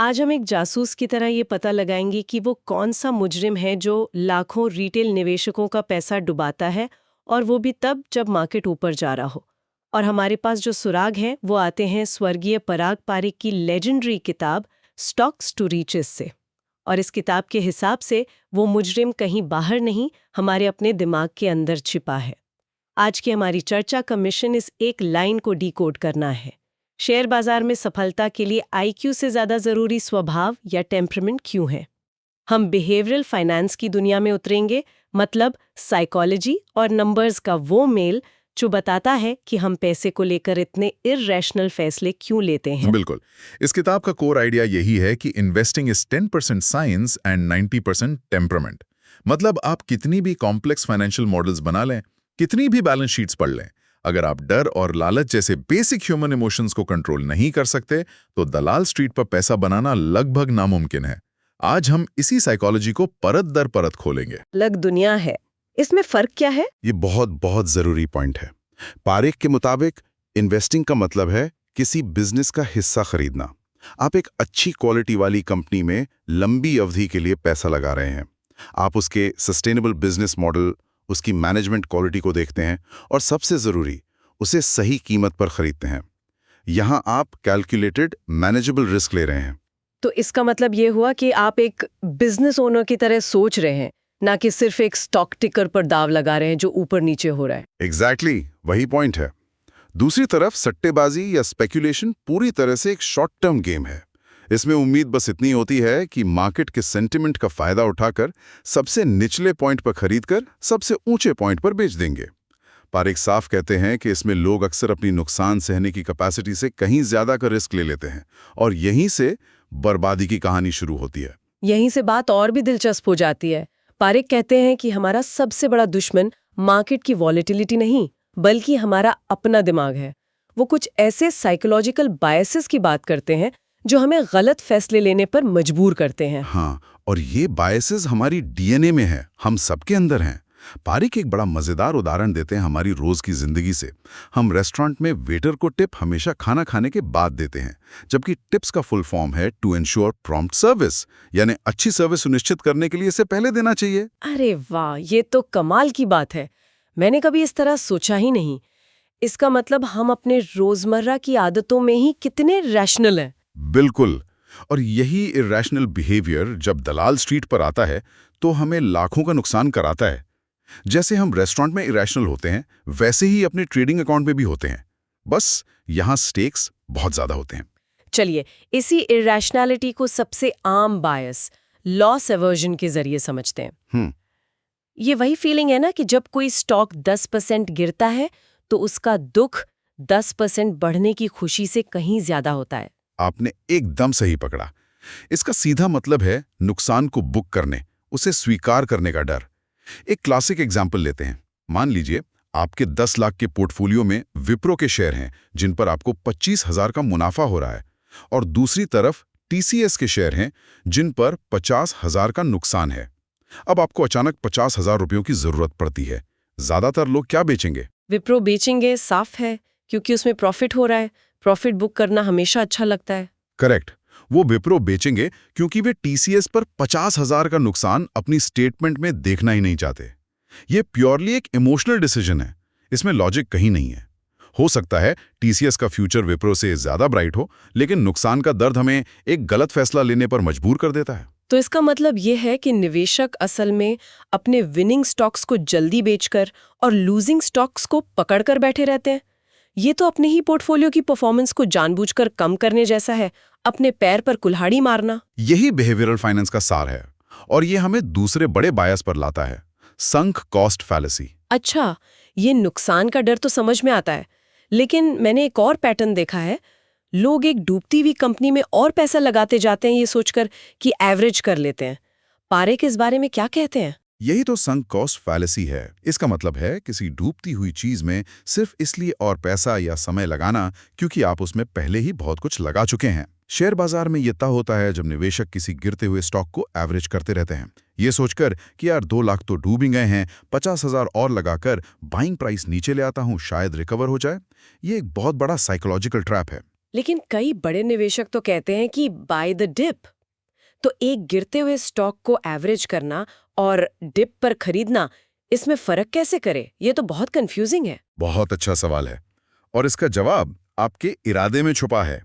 आज हम एक जासूस की तरह ये पता लगाएंगे कि वो कौन सा मुजरिम है जो लाखों रिटेल निवेशकों का पैसा डुबाता है, और वो भी तब जब मार्केट ऊपर जा रहा हो। और हमारे पास जो सुराग हैं वो आते हैं स्वर्गीय पराग पारिक की लेजेंडरी किताब स्टॉक्स टू रिचेस से। और इस किताब के हिसाब से वो मुजरिम कहीं बाहर नहीं, हमारे अपने दिमाग के अंदर छिपा है। आज की हमारी चर्चा का मिशन इस एक लाइन को डिकोड करना है। शेयर बाजार में सफलता के लिए आईक्यू से ज्यादा जरूरी स्वभाव या टेम्परामेंट क्यों है। हम बिहेवियरल फाइनेंस की दुनिया में उतरेंगे, मतलब साइकोलॉजी और नंबर्स का वो मेल जो बताता है कि हम पैसे को लेकर इतने इर्रेशनल फैसले क्यों लेते हैं। बिल्कुल। इस किताब का कोर आइडिया यही है कि investing is 10% science and 90% temperament. मतलब आप कितनी भी कॉम्प्लेक्स फाइनेंशियल मॉडल्स बना लें, कितनी भी बैलेंस शीट्स पढ़ लें, अगर आप डर और लालच जैसे बेसिक ह्यूमन इमोशंस को कंट्रोल नहीं कर सकते, तो दलाल स्ट्रीट पर पैसा बनाना लगभग नामुमकिन है। आज हम इसी साइकोलॉजी को परत दर परत खोलेंगे। अलग दुनिया है, इसमें फर्क क्या है? ये बहुत बहुत जरूरी पॉइंट है। पारेख के मुताबिक इन्वेस्टिंग का मतलब है किसी बिजनेस का हिस्सा खरीदना। आप एक अच्छी क्वालिटी वाली कंपनी में लंबी अवधि के लिए पैसा लगा रहे हैं। आप उसके सस्टेनेबल बिजनेस मॉडल, उसकी मैनेजमेंट क्वालिटी को देखते हैं और सबसे जरूरी, उसे सही कीमत पर खरीदते हैं। यहां आप कैलकुलेटेड मैनेजेबल रिस्क ले रहे हैं। तो इसका मतलब ये हुआ कि आप एक बिजनेस ओनर की तरह सोच रहे हैं, ना कि सिर्फ एक स्टॉक टिकर पर दाव लगा रहे हैं जो ऊपर नीचे हो रहा है। एग्जैक्टली वही पॉइंट है। दूसरी तरफ सट्टेबाजी या स्पेक्यूलेशन पूरी तरह से एक शॉर्ट टर्म गेम है। इसमें उम्मीद बस इतनी होती है कि मार्केट के सेंटिमेंट का फायदा उठाकर सबसे निचले पॉइंट पर खरीदकर सबसे ऊंचे पॉइंट पर बेच देंगे। पारेख साफ कहते हैं कि इसमें लोग अक्सर अपनी नुकसान सहने की कैपेसिटी से कहीं ज्यादा का रिस्क ले लेते हैं और यहीं से बर्बादी की कहानी शुरू होती है। यहीं से बात और भी दिलचस्प हो जाती है। पारेख कहते हैं कि हमारा सबसे बड़ा दुश्मन मार्केट की वॉलेटिलिटी नहीं, बल्कि हमारा अपना दिमाग है। वो कुछ ऐसे साइकोलॉजिकल बायसेस की बात करते हैं जो हमें गलत फैसले लेने पर मजबूर करते हैं। हाँ, और ये बायसेस हमारी डीएनए में है, हम सबके अंदर हैं। पारेख एक बड़ा मजेदार उदाहरण देते हैं हमारी रोज की जिंदगी से। हम रेस्टोरेंट में वेटर को टिप हमेशा खाना खाने के बाद देते हैं, जबकि टिप्स का फुल फॉर्म है टू एंश्योर प्रॉम्प्ट सर्विस, यानी अच्छी सर्विस सुनिश्चित करने के लिए इसे पहले देना चाहिए। अरे वाह, ये तो कमाल की बात है। मैंने कभी इस तरह सोचा ही नहीं। इसका मतलब हम अपने रोजमर्रा की आदतों में ही कितने रैशनल हैं। बिल्कुल। और यही इरैशनल बिहेवियर जब दलाल स्ट्रीट पर आता है तो हमें लाखों का नुकसान कराता है। जैसे हम रेस्टोरेंट में इरैशनल होते हैं, वैसे ही अपने ट्रेडिंग अकाउंट में भी होते हैं, बस यहां स्टेक्स बहुत ज्यादा होते हैं। चलिए, इसी इरैशनैलिटी को सबसे आम बायस, लॉस एवर्जन के जरिए समझते हैं। ये वही फीलिंग है ना कि जब कोई स्टॉक 10% गिरता है तो उसका दुख 10% बढ़ने की खुशी से कहीं ज्यादा होता है। आपने एकदम सही पकड़ा। इसका सीधा मतलब है नुकसान को बुक करने, उसे स्वीकार करने का डर। एक क्लासिक एग्जाम्पल लेते हैं। मान लीजिए आपके 10 लाख के पोर्टफोलियो में विप्रो के शेयर हैं जिन पर आपको 25,000 का मुनाफा हो रहा है, और दूसरी तरफ टीसीएस के शेयर हैं जिन पर 50,000 का नुकसान है। अब आपको अचानक 50,000 रुपयों की जरूरत पड़ती है। ज्यादातर लोग क्या बेचेंगे? विप्रो बेचेंगे, साफ है, क्योंकि उसमें प्रॉफिट हो रहा है। प्रॉफिट बुक करना हमेशा अच्छा लगता है। करेक्ट। वो विप्रो बेचेंगे क्योंकि वे टीसीएस पर 50,000 का नुकसान अपनी स्टेटमेंट में देखना ही नहीं चाहते। ये प्योरली एक इमोशनल डिसीजन है, इसमें लॉजिक कहीं नहीं है। हो सकता है टीसीएस का फ्यूचर विप्रो से ज्यादा ब्राइट हो, लेकिन नुकसान का दर्द हमें एक गलत फैसला लेने पर मजबूर कर देता है। तो इसका मतलब ये है कि निवेशक असल में अपने विनिंग स्टॉक्स को जल्दी बेचकर और लूजिंग स्टॉक्स को पकड़कर बैठे रहते हैं। ये तो अपने ही पोर्टफोलियो की परफॉर्मेंस को जानबूझकर कम करने जैसा है, अपने पैर पर कुल्हाड़ी मारना। यही बिहेवियरल फाइनेंस का सार है, और ये हमें दूसरे बड़े बायस पर लाता है, संक कॉस्ट फैलेसी। अच्छा, ये नुकसान का डर तो समझ में आता है, लेकिन मैंने एक और पैटर्न देखा है। लोग एक डूबती हुई कंपनी में और पैसा लगाते जाते हैं ये सोचकर कि एवरेज कर लेते हैं। पारेख इस बारे में क्या कहते हैं? यही तो संक कॉस्ट फैलेसी है। इसका मतलब है किसी डूबती हुई चीज में सिर्फ इसलिए और पैसा या समय लगाना क्योंकि आप उसमें पहले ही बहुत कुछ लगा चुके हैं। शेयर बाजार में ये तय होता है जब निवेशक किसी गिरते हुए स्टॉक को एवरेज करते रहते हैं, ये सोचकर कि यार 2 लाख तो डूब ही गए हैं, 50,000 और लगाकर बाइंग प्राइस नीचे ले आता हूं, शायद रिकवर हो जाए। ये एक बहुत बड़ा साइकोलॉजिकल ट्रैप है। लेकिन कई बड़े निवेशक तो कहते हैं कि बाय द डिप। तो एक गिरते हुए स्टॉक को एवरेज करना और डिप पर खरीदना, इसमें फर्क कैसे करे? ये तो बहुत कंफ्यूजिंग है। बहुत अच्छा सवाल है और इसका जवाब आपके इरादे में छुपा है।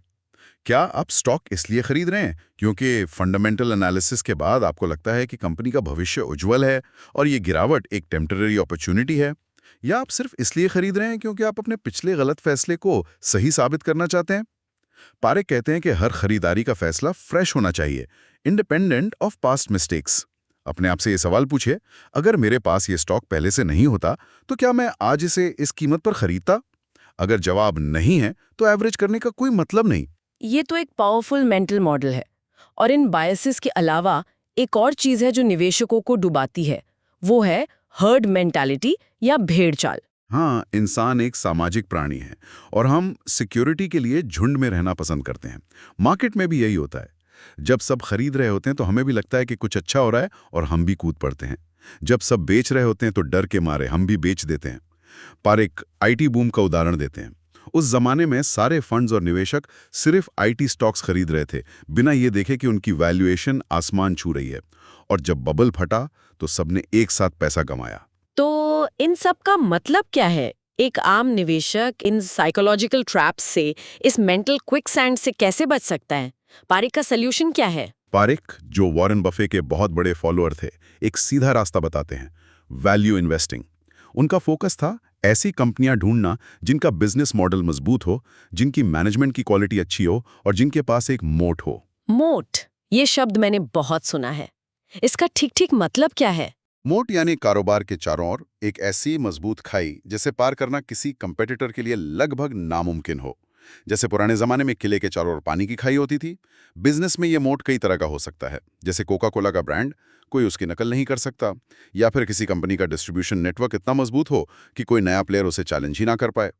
क्या आप स्टॉक इसलिए खरीद रहे हैं क्योंकि फंडामेंटल एनालिसिस के बाद आपको लगता है कि कंपनी का भविष्य उज्जवल है और ये गिरावट एक टेम्पररी अपॉर्चुनिटी है, या आप सिर्फ इसलिए खरीद रहे हैं क्योंकि आप अपने पिछले गलत फैसले को सही साबित करना चाहते हैं? पारेख कहते हैं कि हर खरीदारी का फैसला फ्रेश होना चाहिए, इंडिपेंडेंट ऑफ पास्ट मिस्टेक्स। अपने आप से ये सवाल पूछिए, अगर मेरे पास ये स्टॉक पहले से नहीं होता तो क्या मैं आज इसे इस कीमत पर खरीदता? अगर जवाब नहीं है तो एवरेज करने का कोई मतलब नहीं। ये तो एक पावरफुल मेंटल मॉडल है। और इन बायसेस के अलावा एक और चीज है जो निवेशकों को डुबाती है, वो है हर्ड मेंटालिटी या भेड़ चाल। हाँ, इंसान एक सामाजिक प्राणी है और हम सिक्योरिटी के लिए झुंड में रहना पसंद करते हैं। मार्केट में भी यही होता है। जब सब खरीद रहे होते हैं तो हमें भी लगता है कि कुछ अच्छा हो रहा है और हम भी कूद पड़ते हैं। जब सब बेच रहे होते हैं तो डर के मारे हम भी बेच देते हैं। पारेख आईटी बूम का उदाहरण देते हैं। उस जमाने में सारे फंड्स और निवेशक सिर्फ आईटी स्टॉक्स खरीद रहे थे, बिना ये देखे कि उनकी वैल्यूएशन आसमान छू रही है। और जब बबल फटा तो सबने एक साथ पैसा कमाया। तो इन सब का मतलब क्या है? एक आम निवेशक इन साइकोलॉजिकल ट्रैप्स से, इस मेंटल क्विकसैंड से कैसे बच सकता है? पारेख का सल्यूशन क्या है? पारेख, जो वॉरेन बफे के बहुत बड़े फॉलोअर थे, एक सीधा रास्ता बताते हैं, वैल्यू इन्वेस्टिंग। उनका फोकस था ऐसी कंपनियां ढूंढना जिनका बिजनेस मॉडल मजबूत हो, जिनकी मैनेजमेंट की क्वालिटी अच्छी हो और जिनके पास एक मोट हो। मोट, ये शब्द मैंने बहुत सुना है। इसका ठीक मतलब क्या है? मोट यानी कारोबार के चारों ओर एक ऐसी मजबूत खाई जिसे पार करना किसी कंपेटिटर के लिए लगभग नामुमकिन हो। जैसे पुराने जमाने में किले के चारों ओर पानी की खाई होती थी, बिजनेस में ये मोट कई तरह का हो सकता है। जैसे कोका कोला का ब्रांड, कोई उसकी नकल नहीं कर सकता, या फिर किसी कंपनी का डिस्ट्रीब्यूशन नेटवर्क इतना मजबूत हो कि कोई नया प्लेयर उसे चैलेंज ही ना कर पाए।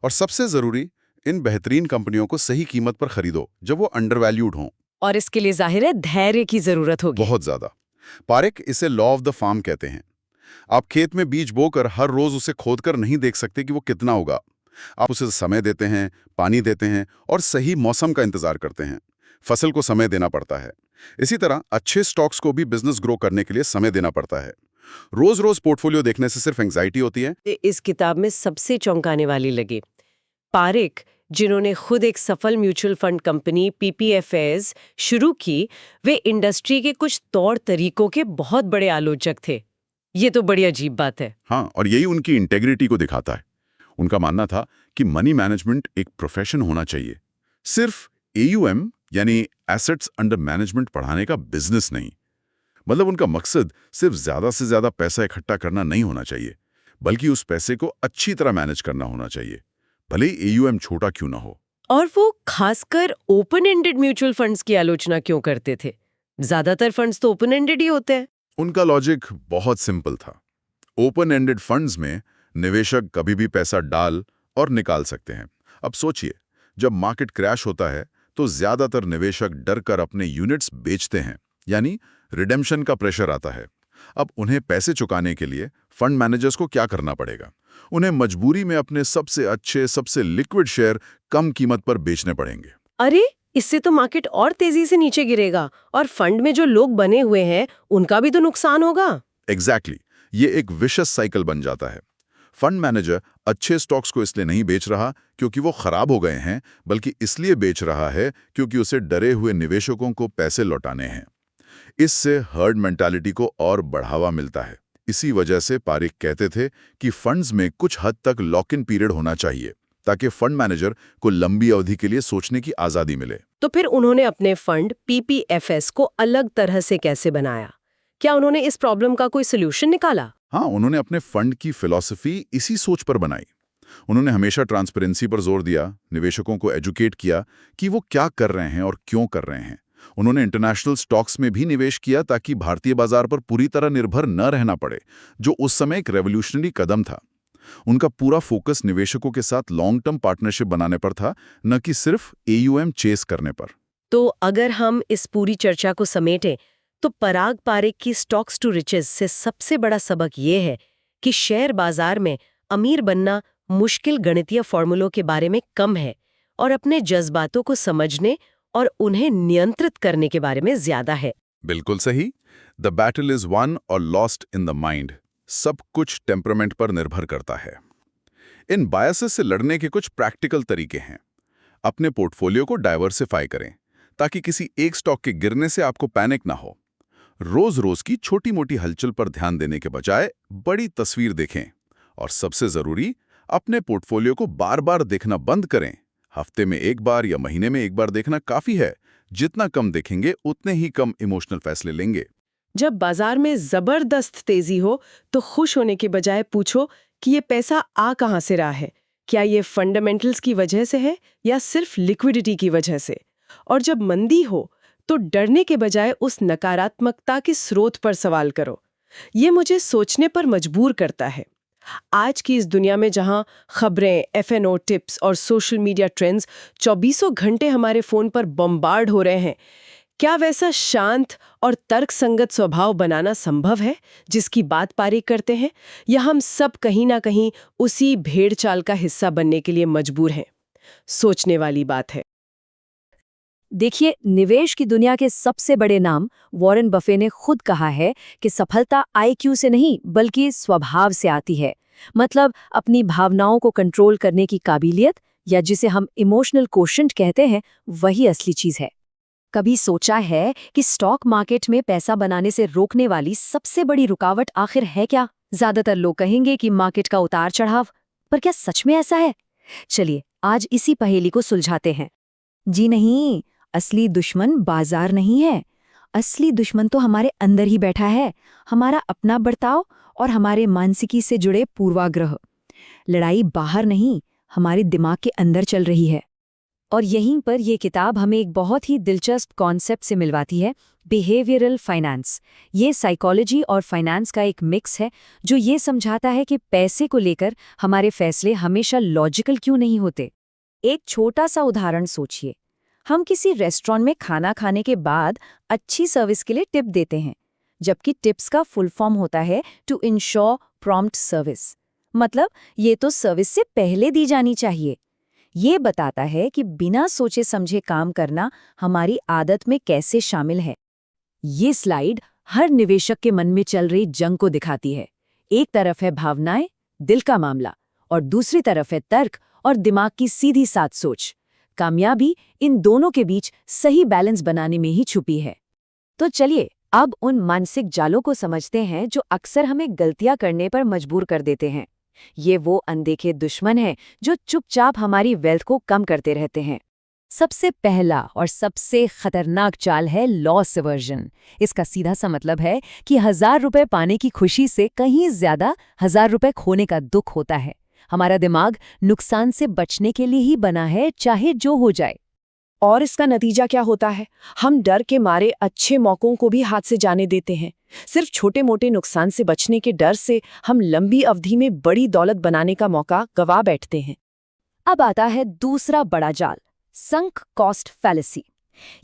और सबसे जरूरी, इन बेहतरीन कंपनियों को सही कीमत पर खरीदो जब वो अंडरवैल्यूड हों। और इसके लिए जाहिर है धैर्य की जरूरत होगी। बहुत ज्यादा। पारेख इसे लॉ ऑफ द फार्म कहते हैं। आप खेत में बीज बोकर हर रोज उसे खोदकर नहीं देख सकते कि वो कितना होगा। आप उसे समय देते हैं, पानी देते हैं और सही मौसम का इंतजार करते हैं। फसल को समय देना पड़ता है। इसी तरह अच्छे स्टॉक्स को भी बिजनेस ग्रो करने के लिए समय देना पड़ता है। रोज रोज पोर्टफोलियो देखने से सिर्फ एंग्जाइटी होती है। इस किताब में सबसे चौंकाने वाली लगी पारेख, जिन्होंने खुद एक सफल म्यूचुअल फंड कंपनी PPFAs शुरू की, वे इंडस्ट्री के कुछ तौर तरीकों के बहुत बड़े आलोचक थे। ये तो बड़ी अजीब बात है। हाँ, और यही उनकी इंटेग्रिटी को दिखाता है। उनका मानना था कि मनी मैनेजमेंट एक प्रोफेशन होना चाहिए, सिर्फ AUM यानी एसेट्स अंडर मैनेजमेंट पढ़ाने का बिजनेस नहीं। मतलब उनका मकसद सिर्फ ज्यादा से ज्यादा पैसा इकट्ठा करना नहीं होना चाहिए, बल्कि उस पैसे को अच्छी तरह मैनेज करना होना चाहिए, भले ही AUM छोटा क्यों ना हो। और वो खासकर ओपन एंडेड म्यूचुअल फंड्स की आलोचना क्यों करते थे? ज्यादातर फंड्स तो ओपन एंडेड ही होते हैं। उनका लॉजिक बहुत सिंपल था। ओपन एंडेड फंड्स में निवेशक कभी भी पैसा डाल और निकाल सकते हैं। अब सोचिए, जब मार्केट क्रैश होता है तो ज्यादातर निवेशक डर कर अपने यूनिट्स बेचते हैं, यानी रिडेम्पशन का प्रेशर आता है। अब उन्हें पैसे चुकाने के लिए फंड मैनेजर्स को क्या करना पड़ेगा? उन्हें मजबूरी में अपने सबसे अच्छे, सबसे लिक्विड शेयर कम कीमत पर बेचने पड़ेंगे। अरे, इससे तो मार्केट और तेजी से नीचे गिरेगा और फंड में जो लोग बने हुए हैं उनका भी तो नुकसान होगा। एग्जैक्टली, ये एक विशस साइकिल बन जाता है। फंड मैनेजर अच्छे स्टॉक्स को इसलिए नहीं बेच रहा क्योंकि वो खराब हो गए हैं, बल्कि इसलिए बेच रहा है क्योंकि उसे डरे हुए निवेशकों को पैसे लौटाने हैं। इससे हर्ड मेंटालिटी को और बढ़ावा मिलता है। इसी वजह से पारेख कहते थे कि फंड्स में कुछ हद तक लॉक इन पीरियड होना चाहिए, ताकि फंड मैनेजर को लंबी अवधि के लिए सोचने की आजादी मिले। तो फिर उन्होंने अपने फंड PPFS को अलग तरह से कैसे बनाया? क्या उन्होंने इस प्रॉब्लम का कोई सोल्यूशन निकाला? हाँ, उन्होंने अपने फंड की फिलॉसफी इसी सोच पर बनाई। उन्होंने हमेशा ट्रांसपेरेंसी पर जोर दिया, निवेशकों को एजुकेट किया कि वो क्या कर रहे हैं और क्यों कर रहे हैं। उन्होंने इंटरनेशनल स्टॉक्स में भी निवेश किया ताकि भारतीय बाजार पर पूरी तरह निर्भर न रहना पड़े, जो उस समय एक रेवोल्यूशनरी कदम था। उनका पूरा फोकस निवेशकों के साथ लॉन्ग टर्म पार्टनरशिप बनाने पर था, न कि सिर्फ AUM चेस करने पर। तो अगर हम इस पूरी चर्चा को समेटें तो पराग पारेख की स्टॉक्स टू रिचेज से सबसे बड़ा सबक ये है कि शेयर बाजार में अमीर बनना मुश्किल गणितीय फॉर्मूलों के बारे में कम है और अपने जज्बातों को समझने और उन्हें नियंत्रित करने के बारे में ज्यादा है। बिल्कुल सही। द बैटल इज वन और लॉस्ट इन द माइंड। सब कुछ टेम्परामेंट पर निर्भर करता है। इन बायसेस से लड़ने के कुछ प्रैक्टिकल तरीके हैं। अपने पोर्टफोलियो को डाइवर्सिफाई करें ताकि किसी एक स्टॉक के गिरने से आपको पैनिक ना हो। रोज रोज की छोटी मोटी हलचल पर ध्यान देने के बजाय बड़ी तस्वीर देखें। और सबसे जरूरी, अपने पोर्टफोलियो को बार बार देखना बंद करें। हफ्ते में एक बार या महीने में एक बार देखना काफी है। जितना कम देखेंगे उतने ही कम इमोशनल फैसले लेंगे। जब बाजार में जबरदस्त तेजी हो तो खुश होने के बजाय पूछो कि ये पैसा आ कहां से रहा है। क्या ये फंडामेंटल्स की वजह से है या सिर्फ लिक्विडिटी की वजह से? और जब मंदी हो तो डरने के बजाय उस नकारात्मकता के स्रोत पर सवाल करो। ये मुझे सोचने पर मजबूर करता है। आज की इस दुनिया में जहां खबरें, एफएनओ टिप्स और सोशल मीडिया ट्रेंड्स 24 घंटे हमारे फोन पर बम्बार्ड हो रहे हैं, क्या वैसा शांत और तर्कसंगत स्वभाव बनाना संभव है जिसकी बात पारी करते हैं, या हम सब कहीं ना कहीं उसी भेड़ चाल का हिस्सा बनने के लिए मजबूर हैं? सोचने वाली बात है। देखिए, निवेश की दुनिया के सबसे बड़े नाम वॉरेन बफे ने खुद कहा है कि सफलता आईक्यू से नहीं बल्कि स्वभाव से आती है। मतलब अपनी भावनाओं को कंट्रोल करने की काबिलियत, या जिसे हम इमोशनल कोशेंट कहते हैं, वही असली चीज है। कभी सोचा है कि स्टॉक मार्केट में पैसा बनाने से रोकने वाली सबसे बड़ी रुकावट आखिर है क्या? ज्यादातर लोग कहेंगे कि मार्केट का उतार चढ़ाव, पर क्या सच में ऐसा है? चलिए आज इसी पहेली को सुलझाते हैं। जी नहीं, असली दुश्मन बाजार नहीं है। असली दुश्मन तो हमारे अंदर ही बैठा है, हमारा अपना बर्ताव और हमारे मानसिकी से जुड़े पूर्वाग्रह। लड़ाई बाहर नहीं, हमारे दिमाग के अंदर चल रही है। और यहीं पर यह किताब हमें एक बहुत ही दिलचस्प कॉन्सेप्ट से मिलवाती है, बिहेवियरल फाइनेंस। ये साइकोलॉजी और फाइनेंस का एक मिक्स है जो ये समझाता है कि पैसे को लेकर हमारे फैसले हमेशा लॉजिकल क्यों नहीं होते। एक छोटा सा उदाहरण सोचिए। हम किसी रेस्टोरेंट में खाना खाने के बाद अच्छी सर्विस के लिए टिप देते हैं, जबकि टिप्स का फुल फॉर्म होता है टू इंश्योर प्रॉम्प्ट सर्विस। मतलब ये तो सर्विस से पहले दी जानी चाहिए। ये बताता है कि बिना सोचे समझे काम करना हमारी आदत में कैसे शामिल है। ये स्लाइड हर निवेशक के मन में चल रही जंग को दिखाती है। एक तरफ है भावनाएं, दिल का मामला, और दूसरी तरफ है तर्क और दिमाग की सीधी साध सोच। कामयाबी इन दोनों के बीच सही बैलेंस बनाने में ही छुपी है। तो चलिए अब उन मानसिक जालों को समझते हैं जो अक्सर हमें गलतियां करने पर मजबूर कर देते हैं। ये वो अनदेखे दुश्मन हैं जो चुपचाप हमारी वेल्थ को कम करते रहते हैं। सबसे पहला और सबसे खतरनाक चाल है लॉस एवर्जन। इसका सीधा सा मतलब है कि 1000 रुपए पाने की खुशी से कहीं ज्यादा 1000 रुपए खोने का दुख होता है। हमारा दिमाग नुकसान से बचने के लिए ही बना है, चाहे जो हो जाए। और इसका नतीजा क्या होता है? हम डर के मारे अच्छे मौकों को भी हाथ से जाने देते हैं। सिर्फ छोटे मोटे नुकसान से बचने के डर से हम लंबी अवधि में बड़ी दौलत बनाने का मौका गवा बैठते हैं। अब आता है दूसरा बड़ा जाल, संक कॉस्ट फैलेसी।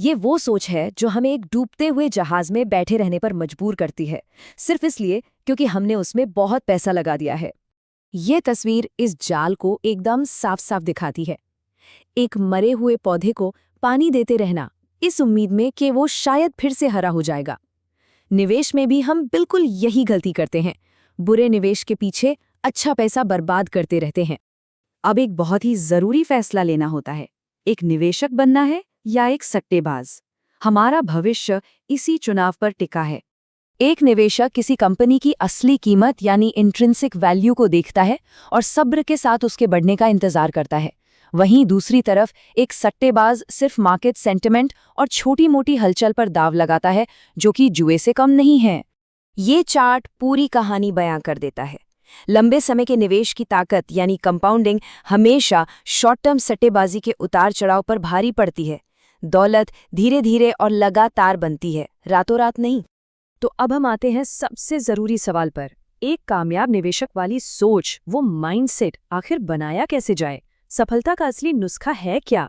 ये वो सोच है जो हमें एक डूबते हुए जहाज में बैठे रहने पर मजबूर करती है, सिर्फ इसलिए क्योंकि हमने उसमें बहुत पैसा लगा दिया है। ये तस्वीर इस जाल को एकदम साफ साफ दिखाती है। एक मरे हुए पौधे को पानी देते रहना, इस उम्मीद में कि वो शायद फिर से हरा हो जाएगा। निवेश में भी हम बिल्कुल यही गलती करते हैं। बुरे निवेश के पीछे अच्छा पैसा बर्बाद करते रहते हैं। अब एक बहुत ही जरूरी फैसला लेना होता है, एक निवेशक बनना है या एक सट्टेबाज। हमारा भविष्य इसी चुनाव पर टिका है। एक निवेशक किसी कंपनी की असली कीमत यानी इंट्रिंसिक वैल्यू को देखता है और सब्र के साथ उसके बढ़ने का इंतजार करता है। वहीं दूसरी तरफ एक सट्टेबाज सिर्फ मार्केट सेंटिमेंट और छोटी मोटी हलचल पर दाव लगाता है, जो कि जुए से कम नहीं है। ये चार्ट पूरी कहानी बयां कर देता है। लंबे समय के निवेश की ताकत यानी कंपाउंडिंग हमेशा शॉर्ट टर्म सट्टेबाजी के उतार चढ़ाव पर भारी पड़ती है। दौलत धीरे धीरे और लगातार बनती है, रातों रात नहीं। तो अब हम आते हैं सबसे जरूरी सवाल पर। एक कामयाब निवेशक वाली सोच, वो माइंडसेट आखिर बनाया कैसे जाए? सफलता का असली नुस्खा है क्या?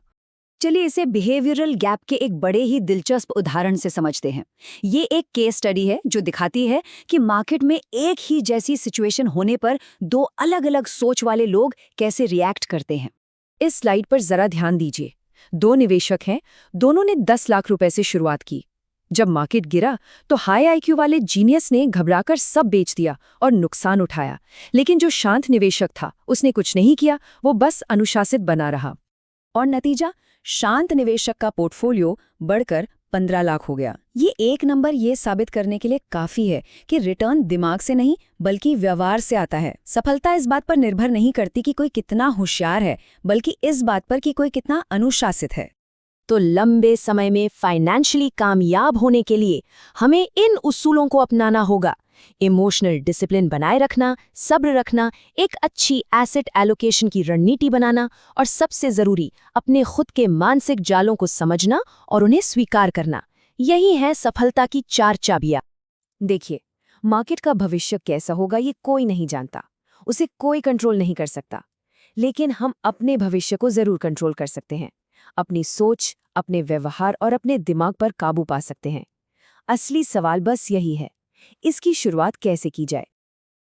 चलिए इसे बिहेवियरल गैप के एक बड़े ही दिलचस्प उदाहरण से समझते हैं। ये एक केस स्टडी है जो दिखाती है कि मार्केट में एक ही जैसी सिचुएशन होने पर दो अलग अलग सोच वाले लोग कैसे रिएक्ट करते हैं। इस स्लाइड पर जरा ध्यान दीजिए। 2 निवेशक हैं, दोनों ने 10 लाख रुपए से शुरुआत की। जब मार्केट गिरा तो हाई आईक्यू वाले जीनियस ने घबराकर सब बेच दिया और नुकसान उठाया, लेकिन जो शांत निवेशक था उसने कुछ नहीं किया, वो बस अनुशासित बना रहा। और नतीजा, शांत निवेशक का पोर्टफोलियो बढ़कर 15 लाख हो गया। ये एक नंबर ये साबित करने के लिए काफी है कि रिटर्न दिमाग से नहीं बल्कि व्यवहार से आता है। सफलता इस बात पर निर्भर नहीं करती कि कोई कितना होशियार है, बल्कि इस बात पर कि कोई कितना अनुशासित है। तो लंबे समय में फाइनेंशियली कामयाब होने के लिए हमें इन उसूलों को अपनाना होगा। इमोशनल डिसिप्लिन बनाए रखना, सब्र रखना, एक अच्छी एसेट एलोकेशन की रणनीति बनाना और सबसे जरूरी अपने खुद के मानसिक जालों को समझना और उन्हें स्वीकार करना। यही है सफलता की 4 चाबियां। देखिए, मार्केट का भविष्य कैसा होगा ये कोई नहीं जानता, उसे कोई कंट्रोल नहीं कर सकता, लेकिन हम अपने भविष्य को जरूर कंट्रोल कर सकते हैं। अपनी सोच, अपने व्यवहार और अपने दिमाग पर काबू पा सकते हैं। असली सवाल बस यही है, इसकी शुरुआत कैसे की जाए।